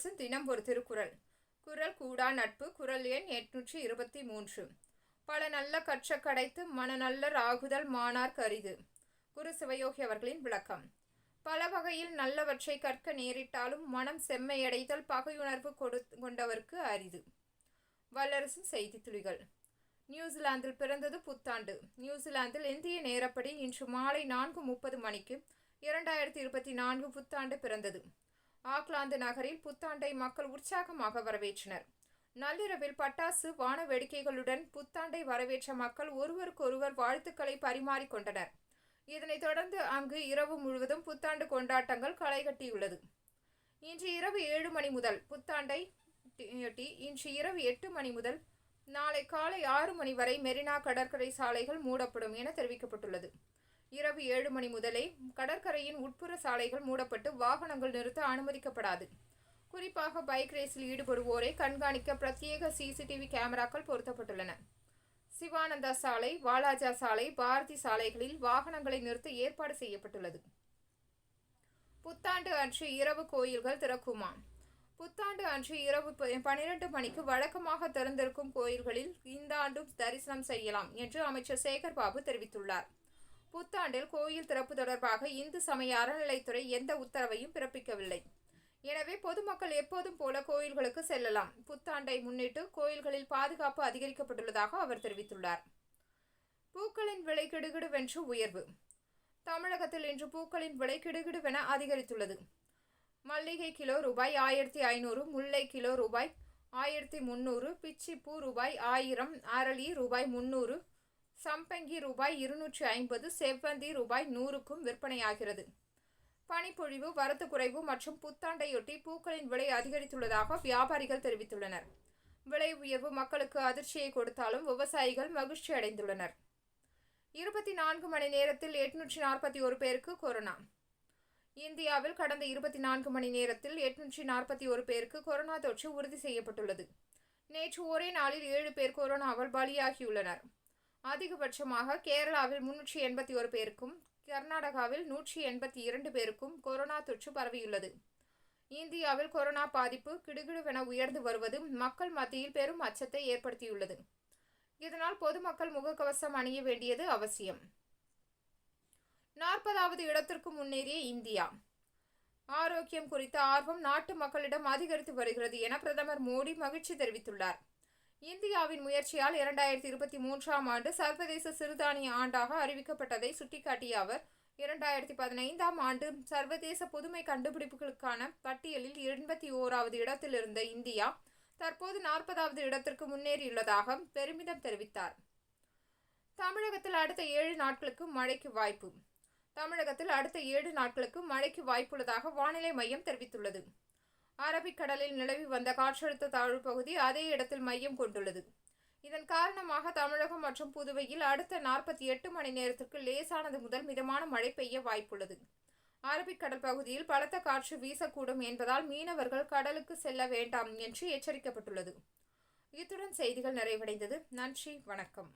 வல்லரசு தினம் ஒரு திருக்குறள். குறள் கூடா நட்பு. குறள் எண் 823. பல நல்ல கற்ற கடைத்து மனநல்லர் ஆகுதல் மாணார் கரிது. குரு சிவயோகி அவர்களின் விளக்கம். பல வகையில் நல்லவற்றை கற்க நேரிட்டாலும் மனம் செம்மையடைதல் பகையுணர்வு கொண்டவர்க்கு அரிது. வல்லரசு செய்தி துளிகள். நியூசிலாந்தில் பிறந்தது புத்தாண்டு. நியூசிலாந்தில் இந்திய நேரப்படி இன்று மாலை 4:30 மணிக்கு 2024 புத்தாண்டு பிறந்தது. ஆக்லாந்து நகரில் புத்தாண்டை மக்கள் உற்சாகமாக வரவேற்றனர். நள்ளிரவில் பட்டாசு வான வேடிக்கைகளுடன் புத்தாண்டை வரவேற்ற மக்கள் ஒருவருக்கொருவர் வாழ்த்துக்களை பரிமாறிக்கொண்டனர். இதனைத் தொடர்ந்து அங்கு இரவு முழுவதும் புத்தாண்டு கொண்டாட்டங்கள் களைகட்டியுள்ளது. இன்று இரவு 7 மணி முதல் புத்தாண்டை இன்று இரவு 8 மணி முதல் நாளை காலை 6 மணி வரை மெரினா கடற்கரை சாலைகள் மூடப்படும் என தெரிவிக்கப்பட்டுள்ளது. இரவு 7 மணி முதலே கடற்கரையின் உட்புற சாலைகள் மூடப்பட்டு வாகனங்கள் நிறுத்த அனுமதிக்கப்படாது. குறிப்பாக பைக் ரேஸில் ஈடுபடுவோரை கண்காணிக்க பிரத்யேக சிசிடிவி கேமராக்கள் பொருத்தப்பட்டுள்ளன. சிவானந்தா சாலை, வாலாஜா சாலை, பாரதி சாலைகளில் வாகனங்களை நிறுத்த ஏற்பாடு செய்யப்பட்டுள்ளது. புத்தாண்டு அன்று இரவு கோயில்கள் திறக்குமா? புத்தாண்டு அன்று இரவு 12 மணிக்கு வழக்கமாக திறந்திருக்கும் கோயில்களில் இந்த ஆண்டும் தரிசனம் செய்யலாம் என்று அமைச்சர் சேகர் பாபு தெரிவித்துள்ளார். புத்தாண்டில் கோயில் திறப்பு தொடர்பாக இந்து சமய அறநிலைத்துறை எந்த உத்தரவையும் பிறப்பிக்கவில்லை. எனவே பொதுமக்கள் எப்போதும் போல கோயில்களுக்கு செல்லலாம். புத்தாண்டை முன்னிட்டு கோயில்களில் பாதுகாப்பு அதிகரிக்கப்பட்டுள்ளதாக அவர் தெரிவித்துள்ளார். பூக்களின் விலை கிடுகிடுவென்று உயர்வு. தமிழகத்தில் இன்று பூக்களின் விலை கிடுகிடுவென அதிகரித்துள்ளது. மல்லிகை கிலோ ரூபாய் 1500, முல்லை கிலோ ரூபாய் 1300, பிச்சிப்பூ ரூபாய் 1000, அரளி ரூபாய் 300, சம்பங்கி ரூபாய் 250, செவ்வந்தி ரூபாய் 100க்கும் விற்பனையாகிறது. பனிப்பொழிவு, வரத்து குறைவு மற்றும் புத்தாண்டையொட்டி பூக்களின் விலை அதிகரித்துள்ளதாக வியாபாரிகள் தெரிவித்துள்ளனர். விலை உயர்வு மக்களுக்கு அதிர்ச்சியை கொடுத்தாலும் விவசாயிகள் மகிழ்ச்சி அடைந்துள்ளனர். 24 மணி நேரத்தில் 841 பேருக்கு கொரோனா. இந்தியாவில் கடந்த 24 மணி நேரத்தில் 841 பேருக்கு கொரோனா தொற்று உறுதி செய்யப்பட்டுள்ளது. நேற்று ஒரே நாளில் 7 பேர் கொரோனாவால் பலியாகியுள்ளனர். அதிகபட்சமாக கேரளாவில் 381 பேருக்கும் கர்நாடகாவில் 182 பேருக்கும் கொரோனா தொற்று பரவியுள்ளது. இந்தியாவில் கொரோனா பாதிப்பு கிடுகிடுவென உயர்ந்து வருவது மக்கள் மத்தியில் பெரும் அச்சத்தை ஏற்படுத்தியுள்ளது. இதனால் பொதுமக்கள் முகக்கவசம் அணிய வேண்டியது அவசியம். 40வது இடத்திற்கு முன்னேறிய இந்தியா. ஆரோக்கியம் குறித்த ஆர்வம் நாட்டு மக்களிடம் அதிகரித்து வருகிறது என பிரதமர் மோடி மகிழ்ச்சி தெரிவித்துள்ளார். இந்தியாவின் முயற்சியால் 2023ஆம் ஆண்டு சர்வதேச சிறுதானிய ஆண்டாக அறிவிக்கப்பட்டதை சுட்டிக்காட்டிய அவர் 2015ஆம் ஆண்டு சர்வதேச புதுமை கண்டுபிடிப்புகளுக்கான பட்டியலில் 81வது இடத்தில் இருந்த இந்தியா தற்போது 40வது இடத்திற்கு முன்னேறியுள்ளதாக பெருமிதம் தெரிவித்தார். தமிழகத்தில் அடுத்த 7 நாட்களுக்கு மழைக்கு வாய்ப்பு. தமிழகத்தில் அடுத்த 7 நாட்களுக்கு மழைக்கு வாய்ப்புள்ளதாக வானிலை மையம் தெரிவித்துள்ளது. அரபிக்கடலில் நிலவி வந்த காற்றழுத்த தாழ்வு பகுதி அதே இடத்தில் மையம் கொண்டுள்ளது. இதன் காரணமாக தமிழகம் மற்றும் புதுவையில் அடுத்த 48 மணி நேரத்திற்கு லேசானது முதல் மிதமான மழை பெய்ய வாய்ப்புள்ளது. அரபிக்கடல் பகுதியில் பலத்த காற்று வீசக்கூடும் என்பதால் மீனவர்கள் கடலுக்கு செல்ல வேண்டாம் என்று எச்சரிக்கப்பட்டுள்ளது. இத்துடன் செய்திகள் நிறைவடைந்தது. நன்றி, வணக்கம்.